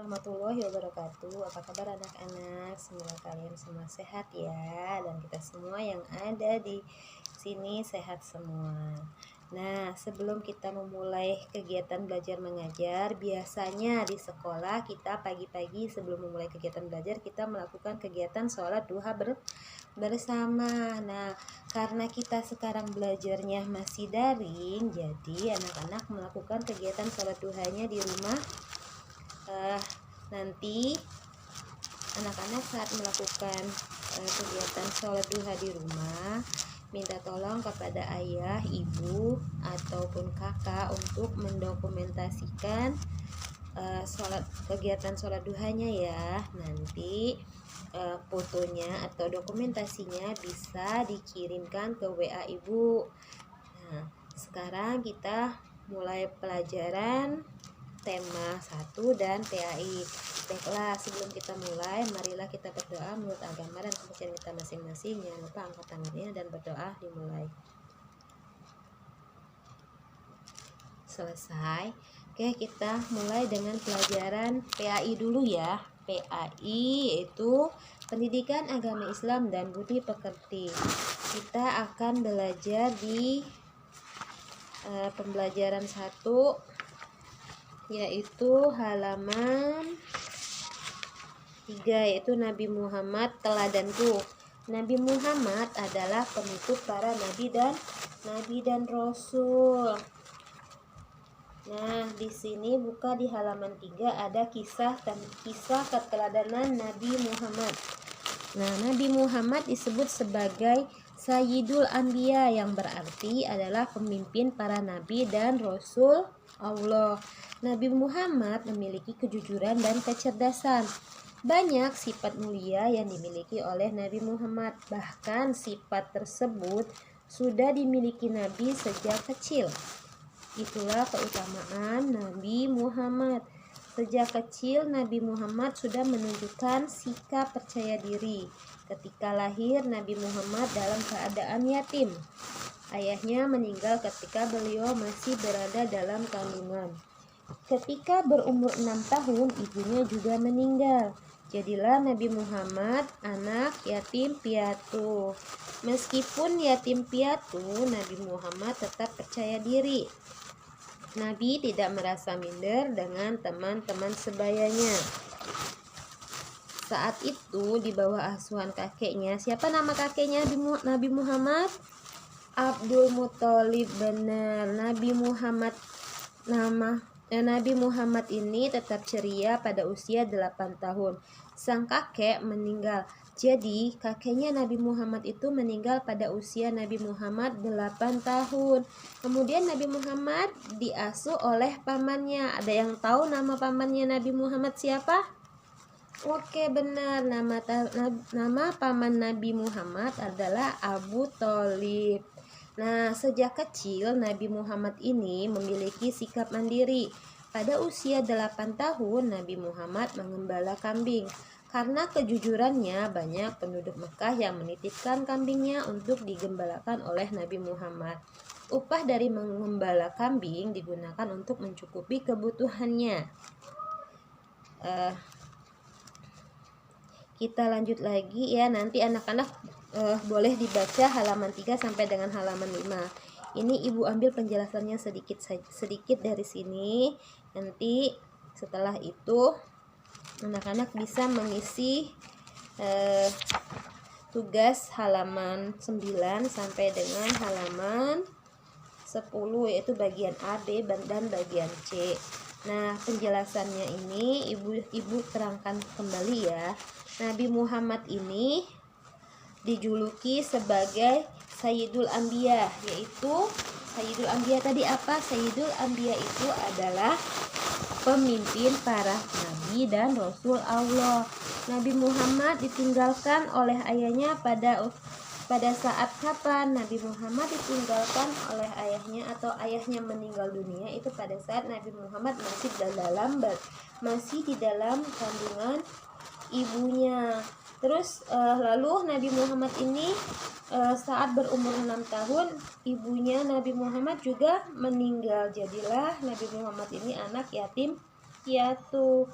Warahmatullahi wabarakatuh. Apa kabar anak-anak? Semoga kalian semua sehat ya, dan kita semua yang ada di sini sehat semua. Nah, sebelum kita memulai kegiatan belajar mengajar, biasanya di sekolah kita pagi-pagi sebelum memulai kegiatan belajar kita melakukan kegiatan sholat duha bersama. Nah, karena kita sekarang belajarnya masih daring, jadi anak-anak melakukan kegiatan sholat duhanya di rumah. Nanti anak-anak saat melakukan kegiatan sholat duha di rumah, minta tolong kepada ayah, ibu, ataupun kakak untuk mendokumentasikan kegiatan sholat duhanya ya. Nanti fotonya atau dokumentasinya bisa dikirimkan ke WA ibu. Nah, sekarang kita mulai pelajaran tema 1 dan PAI. Baiklah, sebelum kita mulai, marilah kita berdoa menurut agama dan kepercayaan kita masing-masing. Jangan lupa angkat tangannya dan berdoa. Dimulai. Selesai. Oke, kita mulai dengan pelajaran PAI dulu ya. PAI yaitu Pendidikan Agama Islam dan Budi Pekerti. Kita akan belajar di pembelajaran 1, yaitu halaman 3, yaitu Nabi Muhammad teladanku. Nabi Muhammad adalah penutup para nabi dan rasul. Nah, di sini buka di halaman 3 ada kisah keteladanan Nabi Muhammad. Nah, Nabi Muhammad disebut sebagai Sayyidul Anbiya, yang berarti adalah pemimpin para nabi dan rasul Allah. Nabi Muhammad memiliki kejujuran dan kecerdasan. Banyak sifat mulia yang dimiliki oleh Nabi Muhammad. Bahkan sifat tersebut sudah dimiliki Nabi sejak kecil. Itulah keutamaan Nabi Muhammad. Sejak kecil Nabi Muhammad sudah menunjukkan sikap percaya diri. Ketika lahir, Nabi Muhammad dalam keadaan yatim. Ayahnya meninggal ketika beliau masih berada dalam kandungan. Ketika berumur 6 tahun, ibunya juga meninggal. Jadilah Nabi Muhammad anak yatim piatu. Meskipun yatim piatu, Nabi Muhammad tetap percaya diri. Nabi tidak merasa minder dengan teman-teman sebayanya. Saat itu di bawah asuhan kakeknya. Siapa nama kakeknya Nabi Muhammad? Abdul Muthalib. Benar. Nabi Muhammad ini tetap ceria pada usia 8 tahun. Sang kakek meninggal. Jadi kakeknya Nabi Muhammad itu meninggal pada usia Nabi Muhammad 8 tahun. Kemudian Nabi Muhammad diasuh oleh pamannya. Ada yang tahu nama pamannya Nabi Muhammad siapa? Oke, benar. Nama paman Nabi Muhammad adalah Abu Thalib. Nah, sejak kecil Nabi Muhammad ini memiliki sikap mandiri. Pada usia 8 tahun Nabi Muhammad mengembala kambing. Karena kejujurannya, banyak penduduk Mekah yang menitipkan kambingnya untuk digembalakan oleh Nabi Muhammad. Upah dari mengembala kambing digunakan untuk mencukupi kebutuhannya. Kita lanjut lagi ya, nanti anak-anak boleh dibaca halaman 3 sampai dengan halaman 5. Ini ibu ambil penjelasannya sedikit dari sini. Nanti setelah itu anak-anak bisa mengisi tugas halaman 9 sampai dengan halaman 10, yaitu bagian A, B, dan bagian C. Nah, penjelasannya ini ibu terangkan kembali ya. Nabi Muhammad ini dijuluki sebagai Sayyidul Anbiya, yaitu Sayyidul Anbiya tadi apa? Sayyidul Anbiya itu adalah pemimpin para nabi dan rasul Allah. Nabi Muhammad ditinggalkan oleh ayahnya pada saat kapan? Nabi Muhammad ditinggalkan oleh ayahnya atau ayahnya meninggal dunia itu pada saat Nabi Muhammad masih di dalam kandungan ibunya. Terus lalu Nabi Muhammad ini saat berumur 6 tahun ibunya Nabi Muhammad juga meninggal. Jadilah Nabi Muhammad ini anak yatim piatu.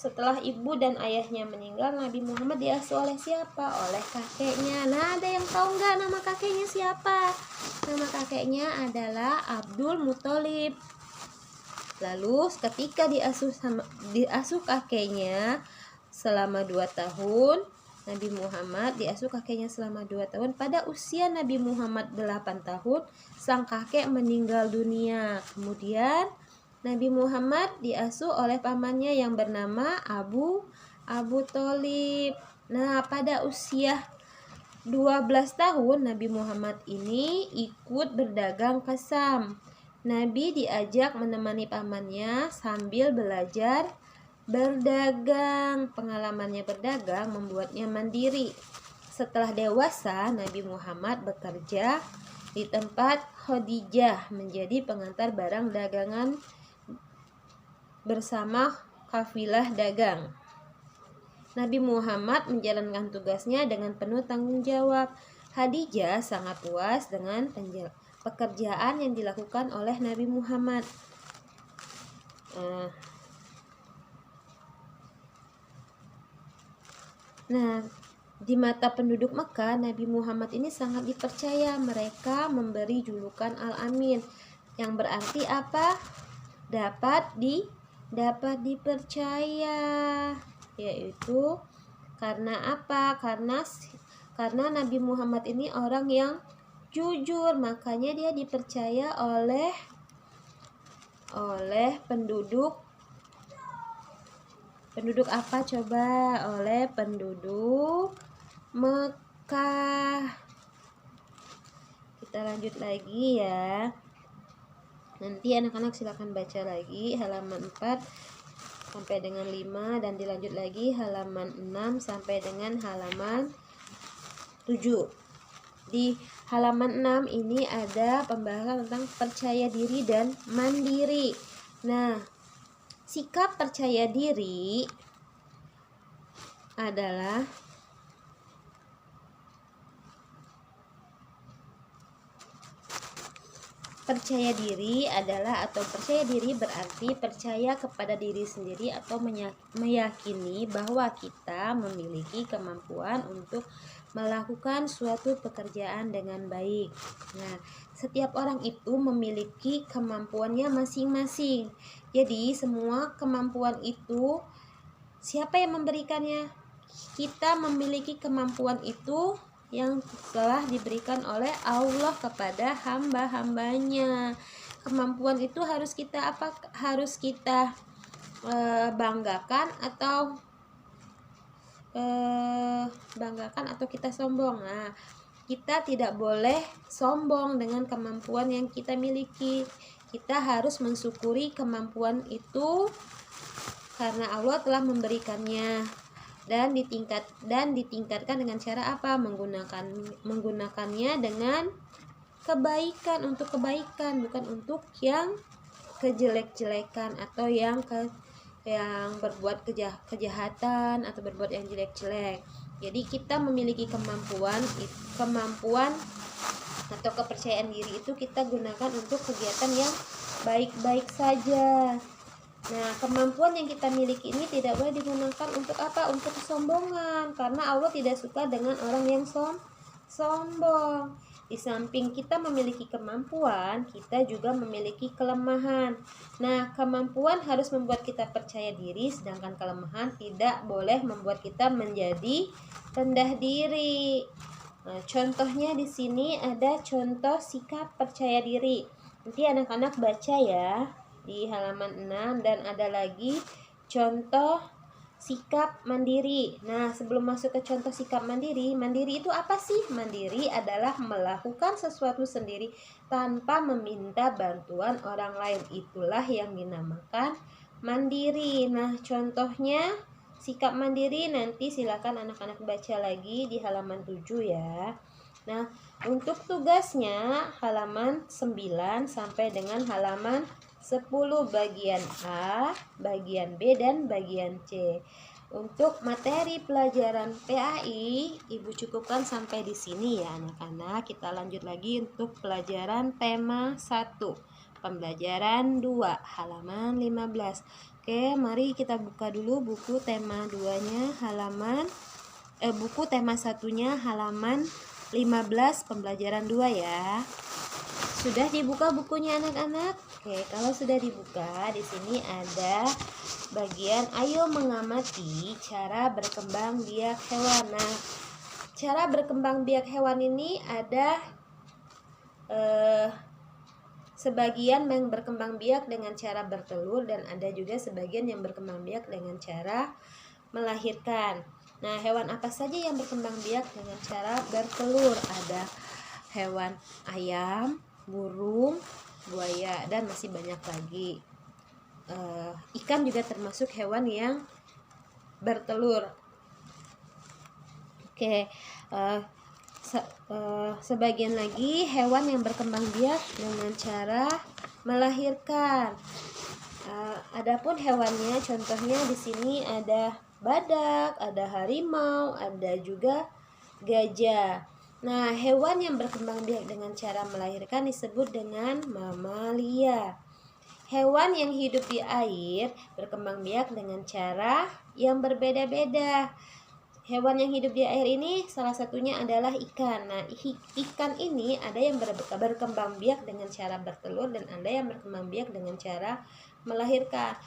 setelah ibu dan ayahnya meninggal, Nabi Muhammad diasuh oleh siapa? Oleh kakeknya. Nah, ada yang tahu nggak nama kakeknya siapa? Nama kakeknya adalah Abdul Muthalib. Lalu ketika diasuh kakeknya selama 2 tahun, Nabi Muhammad diasuh kakeknya selama 2 tahun. Pada usia Nabi Muhammad 8 tahun, sang kakek meninggal dunia. Kemudian Nabi Muhammad diasuh oleh pamannya yang bernama Abu Thalib. Nah, pada usia 12 tahun Nabi Muhammad ini ikut berdagang ke Syam. Nabi diajak menemani pamannya sambil belajar berdagang. Pengalamannya berdagang membuatnya mandiri. Setelah dewasa, Nabi Muhammad bekerja di tempat Khadijah menjadi pengantar barang dagangan bersama kafilah dagang. Nabi Muhammad menjalankan tugasnya dengan penuh tanggung jawab. Khadijah sangat puas dengan pekerjaan yang dilakukan oleh Nabi Muhammad. Nah, di mata penduduk Mekah, Nabi Muhammad ini sangat dipercaya. Mereka memberi julukan Al-Amin, yang berarti apa? Dapat dipercaya. Yaitu karena apa? Karena Nabi Muhammad ini orang yang jujur, makanya dia dipercaya oleh penduduk apa coba? Oleh penduduk Mekah. Kita lanjut lagi ya. Nanti anak-anak silakan baca lagi halaman 4 sampai dengan 5 dan dilanjut lagi halaman 6 sampai dengan halaman 7. Di halaman 6 ini ada pembahasan tentang percaya diri dan mandiri. Nah, sikap percaya diri adalah percaya diri berarti percaya kepada diri sendiri atau meyakini bahwa kita memiliki kemampuan untuk melakukan suatu pekerjaan dengan baik. Nah, setiap orang itu memiliki kemampuannya masing-masing. Jadi, semua kemampuan itu siapa yang memberikannya? Kita memiliki kemampuan itu yang telah diberikan oleh Allah kepada hamba-hambanya. Kemampuan itu harus kita banggakan atau kita sombong. Nah, kita tidak boleh sombong dengan kemampuan yang kita miliki. Kita harus mensyukuri kemampuan itu karena Allah telah memberikannya. Dan ditingkatkan dengan cara apa? Menggunakannya dengan kebaikan, untuk kebaikan, bukan untuk yang kejelek-jelekan atau yang berbuat kejahatan atau berbuat yang jelek-jelek. Jadi kita memiliki kemampuan atau kepercayaan diri itu kita gunakan untuk kegiatan yang baik-baik saja. Nah, kemampuan yang kita miliki ini tidak boleh digunakan untuk apa? Untuk kesombongan, karena Allah tidak suka dengan orang yang sombong. Di samping kita memiliki kemampuan, kita juga memiliki kelemahan. Nah, kemampuan harus membuat kita percaya diri, sedangkan kelemahan tidak boleh membuat kita menjadi rendah diri. Nah, contohnya di sini ada contoh sikap percaya diri. Nanti anak-anak baca ya di halaman 6, dan ada lagi contoh sikap mandiri. Nah, sebelum masuk ke contoh sikap mandiri itu apa sih? Mandiri adalah melakukan sesuatu sendiri tanpa meminta bantuan orang lain. Itulah yang dinamakan mandiri. Nah, contohnya sikap mandiri nanti silakan anak-anak baca lagi di halaman 7 ya. Nah, untuk tugasnya halaman 9 sampai dengan halaman 10 bagian A, bagian B, dan bagian C. Untuk materi pelajaran PAI, Ibu cukupkan sampai di sini ya anak-anak. Kita lanjut lagi untuk pelajaran tema 1. Pembelajaran 2, halaman 15. Oke, mari kita buka dulu buku tema 2-nya buku tema 1-nya halaman 15 pembelajaran 2 ya. Sudah dibuka bukunya anak-anak? Oke, kalau sudah dibuka, di sini ada bagian ayo mengamati cara berkembang biak hewan. Nah, cara berkembang biak hewan ini ada sebagian yang berkembang biak dengan cara bertelur dan ada juga sebagian yang berkembang biak dengan cara melahirkan. Nah, hewan apa saja yang berkembang biak dengan cara bertelur? Ada hewan ayam, burung, buaya, dan masih banyak lagi. Ikan juga termasuk hewan yang bertelur. Oke, sebagian lagi hewan yang berkembang biak dengan cara melahirkan. Adapun hewannya, contohnya di sini ada badak, ada harimau, ada juga gajah. Nah, hewan yang berkembang biak dengan cara melahirkan disebut dengan mamalia. Hewan yang hidup di air berkembang biak dengan cara yang berbeda-beda. Hewan yang hidup di air ini salah satunya adalah ikan. Nah, ikan ini ada yang berkembang biak dengan cara bertelur dan ada yang berkembang biak dengan cara melahirkan.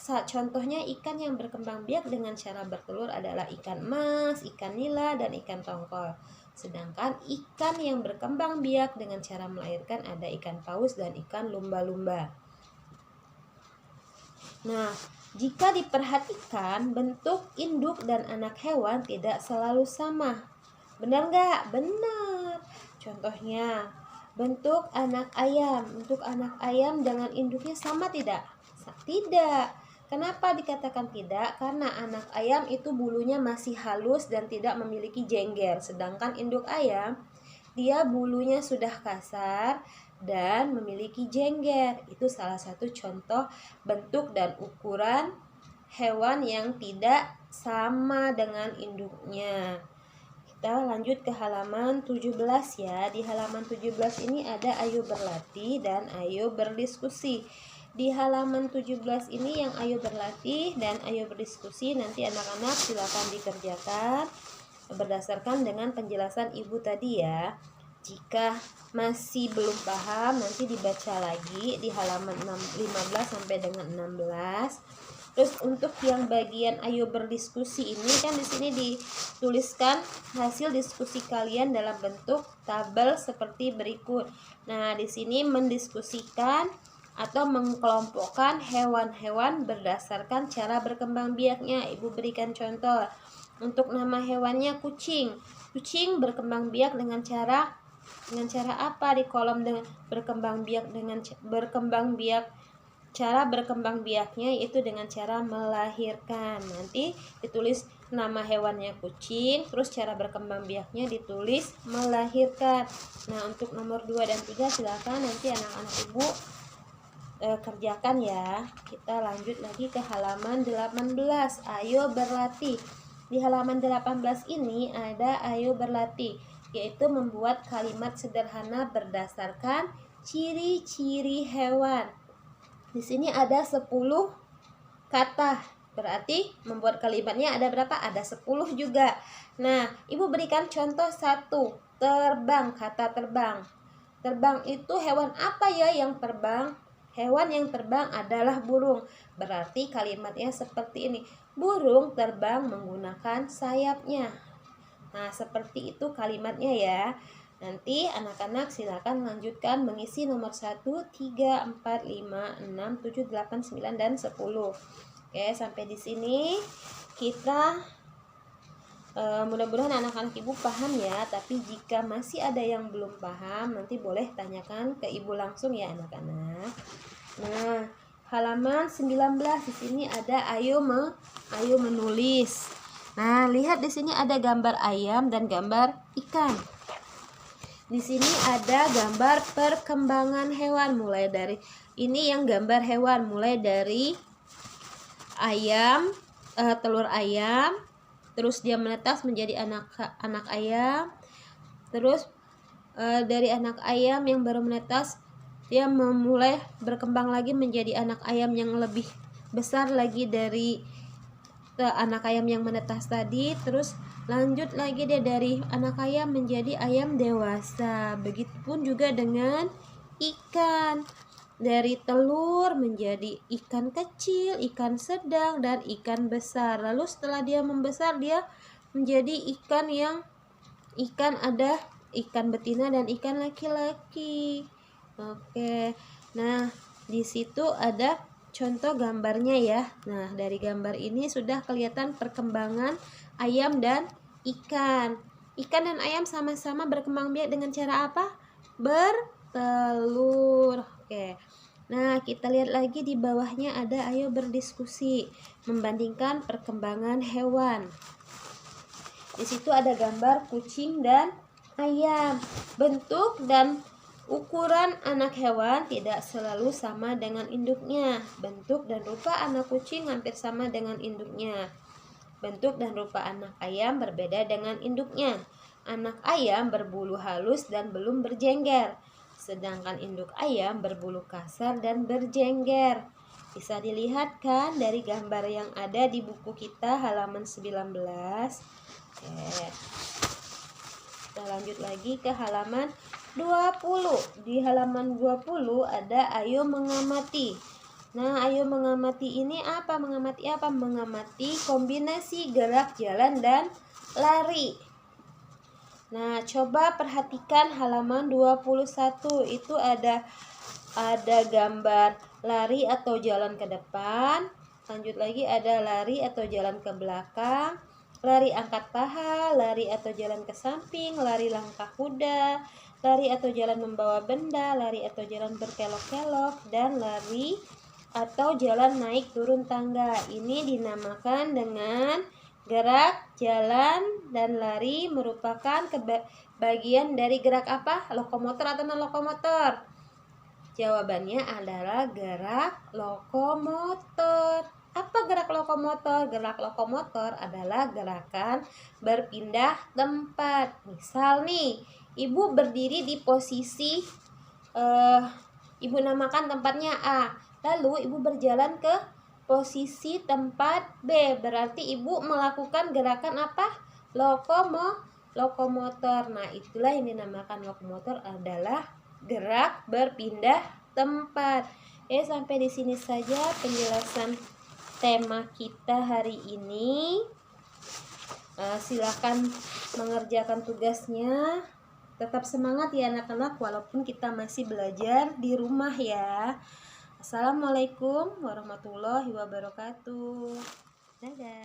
Contohnya ikan yang berkembang biak dengan cara bertelur adalah ikan emas, ikan nila, dan ikan tongkol. Sedangkan ikan yang berkembang biak dengan cara melahirkan ada ikan paus dan ikan lumba-lumba. Nah, jika diperhatikan, bentuk induk dan anak hewan tidak selalu sama. Benar nggak? Benar. Contohnya, bentuk anak ayam. Bentuk anak ayam dengan induknya sama tidak? Tidak. Kenapa dikatakan tidak? Karena anak ayam itu bulunya masih halus dan tidak memiliki jengger. Sedangkan induk ayam, dia bulunya sudah kasar dan memiliki jengger. Itu salah satu contoh bentuk dan ukuran hewan yang tidak sama dengan induknya. Kita lanjut ke halaman 17 ya. Di halaman 17 ini ada ayo berlatih dan ayo berdiskusi. Di halaman 17 ini yang ayo berlatih dan ayo berdiskusi nanti anak-anak silakan dikerjakan berdasarkan dengan penjelasan ibu tadi ya. Jika masih belum paham nanti dibaca lagi di halaman 15 sampai dengan 16. Terus untuk yang bagian ayo berdiskusi ini kan di sini dituliskan hasil diskusi kalian dalam bentuk tabel seperti berikut. Nah, di sini mendiskusikan atau mengkelompokkan hewan-hewan berdasarkan cara berkembang biaknya. Ibu berikan contoh. Untuk nama hewannya kucing. Kucing berkembang biak dengan cara apa? Di kolom dengan berkembang biak cara berkembang biaknya yaitu dengan cara melahirkan. Nanti ditulis nama hewannya kucing, terus cara berkembang biaknya ditulis melahirkan. Nah, untuk nomor 2 dan 3 silakan nanti anak-anak ibu kerjakan ya. Kita lanjut lagi ke halaman 18. Ayo berlatih. Di halaman 18 ini ada ayo berlatih, yaitu membuat kalimat sederhana berdasarkan ciri-ciri hewan. Di sini ada 10 kata. Berarti membuat kalimatnya ada berapa? Ada 10 juga. Nah, ibu berikan contoh 1. Terbang, kata terbang. Terbang itu hewan apa ya yang terbang? Hewan yang terbang adalah burung. Berarti kalimatnya seperti ini. Burung terbang menggunakan sayapnya. Nah, seperti itu kalimatnya ya. Nanti anak-anak silakan lanjutkan mengisi nomor 1, 3, 4, 5, 6, 7, 8, 9, dan 10. Oke, sampai di sini kita mudah-mudahan anak-anak ibu paham ya. Tapi jika masih ada yang belum paham, nanti boleh tanyakan ke ibu langsung ya anak-anak. Nah, halaman 19 di sini ada ayo menulis. Nah, lihat di sini ada gambar ayam dan gambar ikan. Di sini ada gambar perkembangan hewan mulai dari ini yang gambar hewan mulai dari ayam, telur ayam, terus dia menetas menjadi anak ayam. Terus dari anak ayam yang baru menetas dia memulai berkembang lagi menjadi anak ayam yang lebih besar lagi dari anak ayam yang menetas tadi, terus lanjut lagi dia dari anak ayam menjadi ayam dewasa. Begitupun juga dengan ikan, dari telur menjadi ikan kecil, ikan sedang, dan ikan besar. Lalu setelah dia membesar, dia menjadi ada ikan betina dan ikan laki-laki. Oke. Nah, di situ ada contoh gambarnya ya. Nah, dari gambar ini sudah kelihatan perkembangan ayam dan ikan. Ikan dan ayam sama-sama berkembang biak dengan cara apa? Bertelur. Oke. Nah, kita lihat lagi di bawahnya ada ayo berdiskusi membandingkan perkembangan hewan. Di situ ada gambar kucing dan ayam. Bentuk dan ukuran anak hewan tidak selalu sama dengan induknya. Bentuk dan rupa anak kucing hampir sama dengan induknya. Bentuk dan rupa anak ayam berbeda dengan induknya. Anak ayam berbulu halus dan belum berjengger, sedangkan induk ayam berbulu kasar dan berjengger. Bisa dilihat kan dari gambar yang ada di buku kita halaman 19. Oke. Kita lanjut lagi ke halaman 20. Di halaman 20 ada ayo mengamati. Nah, ayo mengamati ini apa? Mengamati apa? Mengamati kombinasi gerak jalan dan lari. Nah, coba perhatikan halaman 21. Itu ada gambar lari atau jalan ke depan. Lanjut lagi ada lari atau jalan ke belakang, lari angkat paha, lari atau jalan ke samping, lari langkah kuda, lari atau jalan membawa benda, lari atau jalan berkelok-kelok, dan lari atau jalan naik turun tangga. Ini dinamakan dengan gerak, jalan, dan lari merupakan bagian dari gerak apa? Lokomotor atau non lokomotor? Jawabannya adalah gerak lokomotor. Apa gerak lokomotor? Gerak lokomotor adalah gerakan berpindah tempat. Misal nih, ibu berdiri di posisi ibu namakan tempatnya A. Lalu ibu berjalan ke posisi tempat B. Berarti ibu melakukan gerakan apa? Lokomotor. Nah, itulah yang dinamakan lokomotor adalah gerak berpindah tempat. Sampai di sini saja penjelasan tema kita hari ini. Silakan mengerjakan tugasnya. Tetap semangat ya anak-anak, walaupun kita masih belajar di rumah ya. Assalamualaikum warahmatullahi wabarakatuh. Dadah.